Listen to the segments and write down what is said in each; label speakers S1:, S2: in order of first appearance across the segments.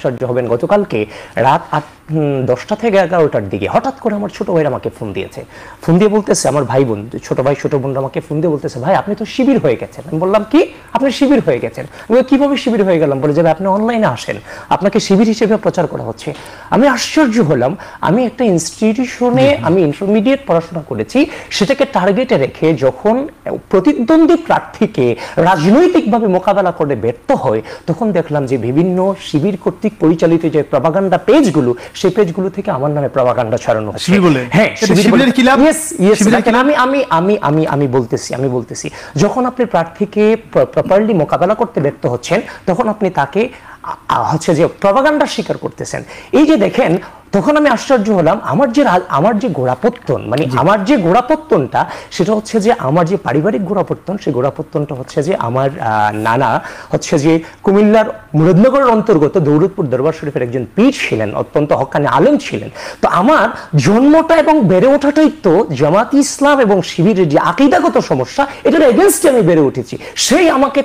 S1: আশ্চর্য হবেন, গতকালকে রাত 10টা থেকে 11টার দিকে হঠাৎ করে আমার ছোট ভাইরা আমাকে ফোন দিয়েছে। ফোন দিয়ে বলতেছে, আমার ভাই বোন, ছোট ভাই ছোট বোনরা আমাকে ফোন দিয়ে বলতেছে, ভাই আপনি তো শিবির হয়ে গেছেন। আমি বললাম, কি আপনি শিবির হয়ে গেছেন? আমি কিভাবে শিবির হয়ে গেলাম? বলে যাবে আপনি অনলাইনে আসেন, আপনাকে শিবির হিসেবে প্রচার করা হচ্ছে। আমি আশ্চর্য হলাম। আমি একটা ইনস্টিটিউশনে আমি ইন্টারমিডিয়েট পড়াশোনা করেছি, সেটাকে টার্গেটে রেখে যখন প্রতিদ্বন্দ্বী প্রার্থীকে রাজনৈতিকভাবে মোকাবেলা করে ব্যর্থ হয়, তখন দেখলাম যে বিভিন্ন শিবির কর্তৃক পরিচালিত যে প্রপাগান্ডা পেজগুলো, সেই পেজগুলো থেকে আমার নামে প্রপাগান্ডা ছড়ানো হচ্ছে। হ্যাঁ, আমি বলতেছি যখন আপনি প্রার্থীকে প্রপারলি মোকাবেলা করতে ব্যর্থ হচ্ছেন, তখন আপনি তাকে হচ্ছে যে প্রপাগান্ডা স্বীকার করতেছেন। এই যে দেখেন, তখন আমি আশ্চর্য হলাম। আমার যে গোড়াপত্তন, মানে আমার যে গোড়াপত্তনটা, সেটা হচ্ছে যে আমার যে পারিবারিক গোড়াপত্তন, সেই গোড়াপত্তনটা হচ্ছে যে আমার নানা হচ্ছে যে কুমিল্লার মুরাদনগরের অন্তর্গত দৌলতপুর দরবার শরীফের একজন পীর ছিলেন, অত্যন্ত হক্কানি আলেম ছিলেন। তো আমার জন্মটা এবং বেড়ে ওঠাটাই তো জামাত ইসলাম এবং শিবিরের যে আকীদাগত সমস্যা, এটার এগেইনস্টে আমি বেড়ে উঠেছি। সেই আমাকে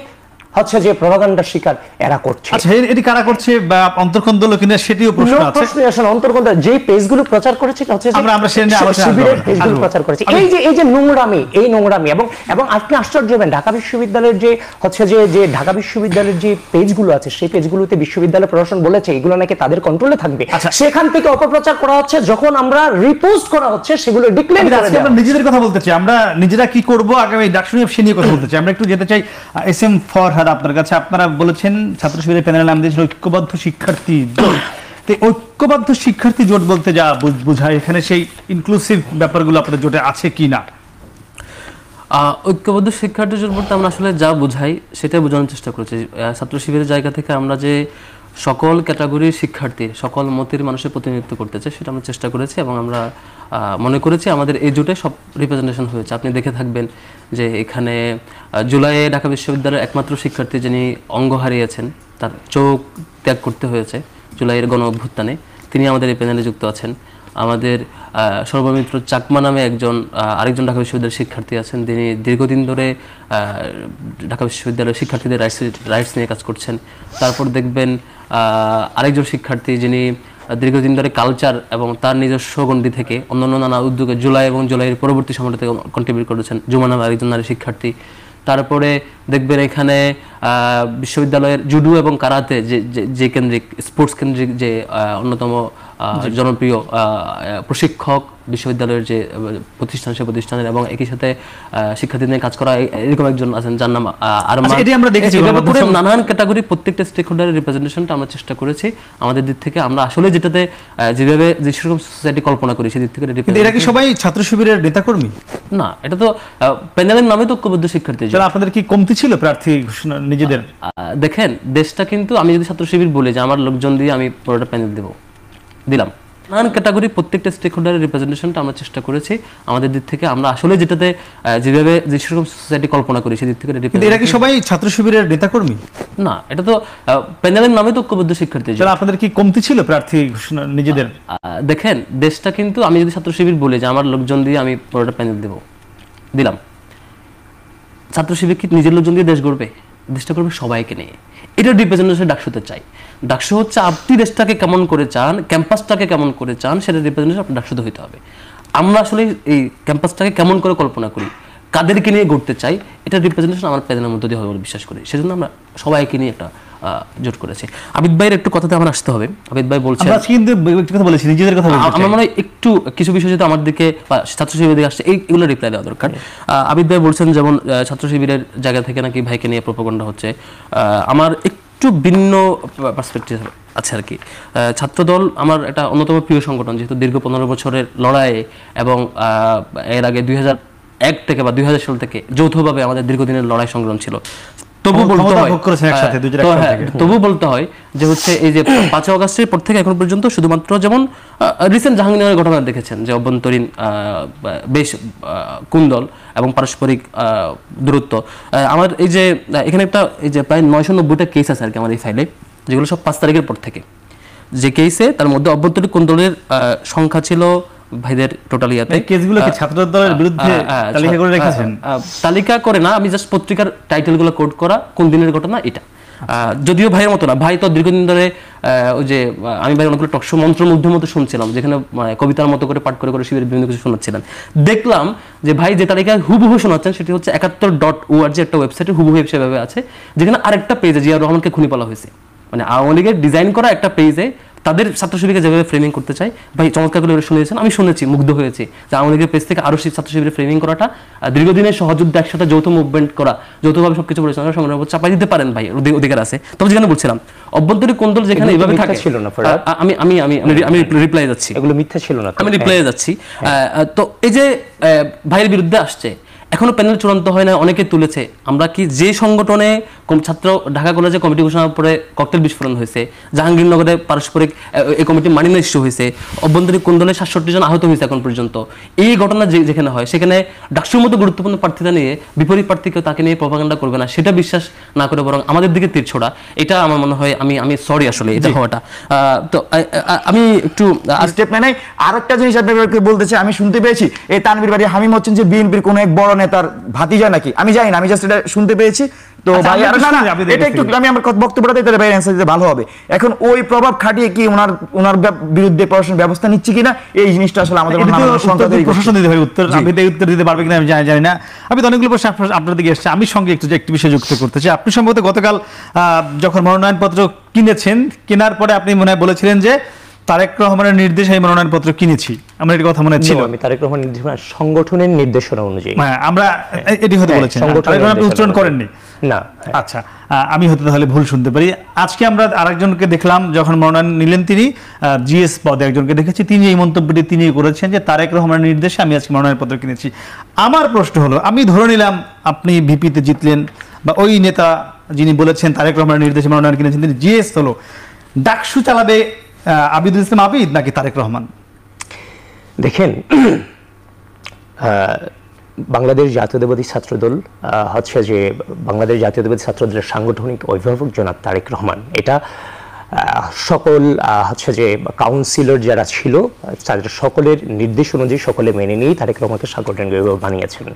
S1: হচ্ছে যে প্রপাগান্ডার শিকার এরা করছে।
S2: আচ্ছা, এটি কারা করছে বা অন্তর্খন্দ লোক কিনা সেটিও প্রশ্ন আছে।
S1: প্রশ্ন আসলে অন্তর্খন্দ যে পেজগুলো প্রচার করেছে, হচ্ছে
S2: আমরা সেটা নিয়ে আলোচনা
S1: শিবিরের পেজগুলো প্রচার করেছে। এই যে নোংরামি, এই নোংরামি। এবং আপনি আশ্চর্য হবেন, ঢাকা বিশ্ববিদ্যালয়ের যে হচ্ছে যে ঢাকা বিশ্ববিদ্যালয়ের যে পেজগুলো আছে, সেই পেজগুলোতে বিশ্ববিদ্যালয় প্রশাসন বলেছে এগুলো নাকি তাদের কন্ট্রোলে থাকবে। সেখান থেকে অপপ্রচার করা হচ্ছে, যখন আমরা রিপোস্ট করা হচ্ছে সেগুলো ডিক্লেয়ার করে দেওয়া।
S2: আমরা নিজেদের কথা বলতে চাই, আমরা নিজেরা কি করব আগামী ডাকসু সে নিয়ে কথা বলতে চাই। আমরা একটু যেতে চাই এস এম ফরহাদ আপনার কাছে। আপনারা বলেছেন ছাত্র শিবিরের প্যানেলের নাম দিয়েছিল ঐক্যবদ্ধ শিক্ষার্থী জোট। ঐক্যবদ্ধ শিক্ষার্থী জোট বলতে যা বোঝায়, এখানে সেই ইনক্লুসিভ ব্যাপারগুলো আপনাদের জোটে আছে কি না?
S3: ঐক্যবদ্ধ শিক্ষার্থী জোট বলতে আমরা আসলে যা বোঝাই সেটাই বোঝানোর চেষ্টা করেছি। ছাত্র শিবিরের জায়গা থেকে আমরা যে সকল ক্যাটাগরির শিক্ষার্থী, সকল মতের মানুষের প্রতিনিধিত্ব করতে চাই, সেটা আমরা চেষ্টা করেছি এবং আমরা মনে করেছি আমাদের এই জোটে সব রিপ্রেজেন্টেশন হয়েছে। আপনি দেখে থাকবেন যে এখানে জুলাইয়ে ঢাকা বিশ্ববিদ্যালয়ের একমাত্র শিক্ষার্থী যিনি অঙ্গ হারিয়েছেন, তার চোখ ত্যাগ করতে হয়েছে জুলাইয়ের গণ অভ্যুত্থানে, তিনি আমাদের এই প্যানেলে যুক্ত আছেন। আমাদের সর্বমিত্র চাকমা নামে আরেকজন ঢাকা বিশ্ববিদ্যালয়ের শিক্ষার্থী আছেন, তিনি দীর্ঘদিন ধরে ঢাকা বিশ্ববিদ্যালয়ের শিক্ষার্থীদের রাইটস নিয়ে কাজ করছেন। তারপর দেখবেন আরেকজন শিক্ষার্থী যিনি দীর্ঘদিন ধরে কালচার এবং তার নিজস্ব গণ্ডি থেকে অন্যান্য নানা উদ্যোগে জুলাই এবং জুলাইয়ের পরবর্তী সময়টাতে কন্ট্রিবিউট করেছেন, জুমা নামে আরেকজন নারী শিক্ষার্থী। তারপরে দেখবেন এখানে বিশ্ববিদ্যালয়ের জুডো এবং কারাতে যে কেন্দ্রিক স্পোর্টস কেন্দ্রিক যে অন্যতম জনপ্রিয় প্রশিক্ষক বিশ্ববিদ্যালয়ের যে প্রতিষ্ঠান, সে প্রতিষ্ঠানের এবং একই সাথে শিক্ষার্থী নিয়ে কাজ করা এরকম একজন আছেন যার নাম আরমান।
S2: আমরা দেখেছি
S3: নানান ক্যাটাগরি প্রত্যেকটা স্টেক হোল্ডারের রিপ্রেজেন্টেশনটা আমরা চেষ্টা করেছি আমাদের দিক থেকে। আমরা আসলে যেটাতে যেভাবে যে সেরকম সোসাইটি কল্পনা করি সেদিক থেকে।
S2: এরা কি সবাই ছাত্র শিবিরের নেতাকর্মী?
S3: না, এটা তো প্যানেলের নামে তো ঐক্যবদ্ধ শিক্ষার্থী।
S2: আপনাদের কি কমতি ছিল প্রার্থী নিজেদের?
S3: দেখেন, দেশটা কিন্তু আমি যদি ছাত্র শিবির বলি যে আমার লোকজন দিয়ে আমি পুরোটা প্যানেল দিলাম, নানান ক্যাটাগরি প্রত্যেকটা স্টেক হোল্ডারের রিপ্রেজেন্টেশনটা আমরা চেষ্টা করেছি আমাদের দিক থেকে। আমরা আসলে যেটাতে যেভাবে যে সেরকম সোসাইটি কল্পনা করি সেদিক থেকে।
S2: এরা কি সবাই ছাত্র শিবিরের নেতাকর্মী?
S3: না, এটা তো প্যানেলের নামে তো ঐক্যবদ্ধ শিক্ষার্থী।
S2: আপনাদের কি কমতি ছিল প্রার্থী নিজেদের?
S3: দেখেন, দেশটা কিন্তু আমি যদি ছাত্র শিবির বলি যে আমার লোকজন দিয়ে আমি পুরোটা প্যানেল দিলাম, ছাত্র শিবির কি নিজের লোকজন দিয়ে দেশ গড়বে? দেশটা করবে সবাইকে নিয়ে। এটা রিপ্রেজেন্টেশন ডাকসুতে চাই। ডাকসু হচ্ছে আপনি দেশটাকে কেমন করে চান, ক্যাম্পাসটাকে কেমন করে চান, সেটা রিপ্রেজেন্টেশন আপনার ডাকসুতে হইতে হবে। আমরা আসলে এই ক্যাম্পাসটাকে কেমন করে কল্পনা করি, কাদেরকে নিয়ে গড়তে চাই, এটা রিপ্রেজেন্টেশন আমার প্যানেলের মধ্যে দিয়ে হবে বলে বিশ্বাস করি। সেজন্য আমরা সবাইকে নিয়ে একটা জোট করেছি। আবিদ ভাইয়ের একটু কথাতে আমার আসতে হবে। আবিদ ভাই বলছেন আমার মনে হয় একটু কিছু বিষয় যেটা আমার দিকে ছাত্র শিবিরের দিকে আসছে, এইগুলো রিপ্লাই দেওয়া দরকার। আবিদ ভাই বলছেন যেমন ছাত্র শিবিরের জায়গা থেকে নাকি ভাইকে নিয়ে প্রোপাগান্ডা হচ্ছে। আমার একটু ভিন্ন পার্সপেক্টিভ আছে আর কি। ছাত্রদল আমার একটা অন্যতম প্রিয় সংগঠন, যেহেতু দীর্ঘ 15 বছরের লড়াইয়ে এবং এর আগে 2001 থেকে বা 2000 সাল থেকে যৌথভাবে আমাদের দীর্ঘদিনের লড়াই সংগ্রাম ছিল। তবু বলতে হয় যে হচ্ছে এই যে 5 আগস্টের পর থেকে এখন পর্যন্ত শুধুমাত্র যেমন রিসেন্ট জাহাঙ্গীরনগরের ঘটনা দেখেছেন যে অভ্যন্তরীণ বেশ কুন্দল এবং পারস্পরিক দূরত্ব। আমার এই যে এখানে একটা এই যে প্রায় 990টা কেস আছে আর কি আমার এই ফাইলে, যেগুলো সব 5 তারিখের পর থেকে। যে কেসে তার মধ্যে অভ্যন্তরীণ কুন্দলের সংখ্যা ছিল ভাইদের টোটাল ইয়াতে।
S2: কেসগুলো কি ছাত্র দলের বিরুদ্ধে তালিকা করে রেখেছেন?
S3: তালিকা করে না, আমি জাস্ট পত্রিকার টাইটেলগুলো কোড করা, কোন দিনের ঘটনা এটা। যদিও ভাইয়ের মতো না, ভাই তো দীর্ঘদিন ধরে ওই যে আমি ভাই অনেকগুলো টকশো মন্ত্রমুগ্ধের মতো শুনছিলাম, যেখানে কবিতার মতো করে পাঠ করে করে শিবিরের বিভিন্ন কিছু শোনাচ্ছিলেন। দেখলাম যে ভাই যে তালিকায় হুবহু শোনাচ্ছেন সেটি হচ্ছে 71.org একটা ওয়েবসাইটে হুবহু সেভাবে আছে, যেখানে আরেকটা পেজে জিয়াউর রহমানকে খুনি বলা হয়েছে। মানে আওয়ামী লীগের ডিজাইন করা একটা পেজে তাদের ছাত্র শিবিরকে যেভাবে ফ্রেমিং করতে চাই, ভাই চমৎকার করে শুনিয়েছেন, আমি শুনেছি, মুগ্ধ হয়েছি যে আওয়ামী লীগের পেজ থেকে আরো ছাত্র শিবিরের ফ্রেমিং করাটা, দীর্ঘদিনের সহযুদ্ধ একসাথে যৌথ মুভমেন্ট করা, যৌথভাবে সবকিছু পরিচালনা সংগ্রহ চাপাই দিতে পারেন ভাই, অধিকার আছে। তবে যেখানে বলছিলাম অভ্যন্তরীণ কোন্দল যেখানে এইভাবে থাকে
S1: ছিল না,
S3: আমি আমি আমি আমি রিপ্লাই যাচ্ছি,
S1: এগুলো মিথ্যা ছিল না,
S3: আমি রিপ্লাই যাচ্ছি। তো এই যে ভাইয়ের বিরুদ্ধে আসছে, এখনো প্যানেল চূড়ান্ত হয় না, অনেকে তুলেছে। আমরা কি যে সংগঠনে ছাত্র ঢাকা কলেজে কমিটি ঘোষণার পরে ককটেল বিস্ফোরণ হয়েছে, জাহাঙ্গীরনগরে পারস্পরিক এই কমিটি মানি না ইস্যু হয়েছে, অভ্যন্তরীণ কোন্দলে 67 জন আহত হয়েছে এখন পর্যন্ত, এই ঘটনা যেখানে হয় সেখানে ডাকসুর মতো গুরুত্বপূর্ণ প্রার্থীতা নিয়ে বিপরীত প্রার্থীকে তাকে নিয়ে প্রপাগান্ডা করবে না, সেটা বিশ্বাস না করে বরং আমাদের দিকে তীর ছোড়া, এটা আমার মনে হয়, আমি সরি আসলে এটা হওয়াটা। তো আমি একটু
S4: স্টেপ নেই। আরেকটা জিনিস আপনাকে বলতে চাই, আমি শুনতে পেয়েছি এই তানভীর বাড়ি হামিম হচ্ছেন যে বিএনপির কোন এক বড় নেতার ভাতিজা নাকি, আমি জানি না, আমি জাস্ট এটা শুনতে পেয়েছি। তো ভাই এটা একটু আমি আমার বক্তব্যটা দিতে ভাই অ্যান্সার দিতে ভালো হবে। এখন ওই প্রভাব খাটিয়ে কি ওনার বিরুদ্ধে প্রশাসন ব্যবস্থা নিচ্ছে কিনা, এই জিনিসটা আসলে আমাদের
S2: প্রশাসন দিতে ভাই উত্তর, আপনি উত্তর দিতে পারবে কিনা আমি জানি না। আমি তো অনেকগুলো প্রশ্ন আপনার দিকে এসেছে, আমি সঙ্গে একটু বিষয় যুক্ত করতে চাই। আপনি সম্ভবত গতকাল যখন মনোনয়নপত্র কিনেছেন, কেনার পরে আপনি মনে হয় বলেছিলেন যে তারেক রহমানের নির্দেশে এই মনোনয়নপত্র কিনেছি, আমার এই কথা মনে ছিল।
S1: আমি তারেক রহমানের নির্দেশনা, সংগঠনের নির্দেশনা অনুযায়ী
S2: আমরা এটি হতে বলেছেন, তারেক রহমান উচ্চারণ করেননি
S1: না।
S2: আচ্ছা, আমি হয়তো তাহলে ভুল শুনতে পারি। আজকে আমরা আরেকজনকে দেখলাম, যখন মনোনয়ন নিলেন তিনি জিএস পদে একজনকে দেখেছি, তিনি এই মন্তব্যটি তিনি করেছেন যে তারেক রহমানের নির্দেশে আমি আজকে মনোনয়নপত্র কিনেছি। আমার প্রশ্ন হলো, আমি ধরে নিলাম আপনি ভিপিতে জিতলেন, বা ওই নেতা যিনি বলেছেন তারেক রহমানের নির্দেশে মনোনয়ন কিনেছেন তিনি জিএস হলো, ডাকসু চালাবে আবিদুল ইসলাম আবিদ নাকি তারেক রহমান?
S1: দেখেন, বাংলাদেশ জাতীয়তাবাদী ছাত্রদল হচ্ছে যে বাংলাদেশ জাতীয়তাবাদী ছাত্রদলের সাংগঠনিক অভিভাবক জনাব তারেক রহমান, এটা সকল হচ্ছে যে কাউন্সিলর যারা ছিল তাদের সকলের নির্দেশ অনুযায়ী সকলে মেনে নিয়েই তারেক রহমানকে সাংগঠনিক অভিভাবক বানিয়েছেন।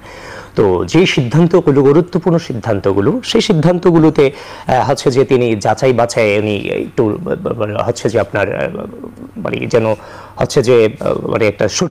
S1: তো যে সিদ্ধান্তগুলো, গুরুত্বপূর্ণ সিদ্ধান্তগুলো, সেই সিদ্ধান্তগুলোতে হচ্ছে যে তিনি যাচাই বাছাই উনি একটু হচ্ছে যে আপনার মানে যেন হচ্ছে যে মানে একটা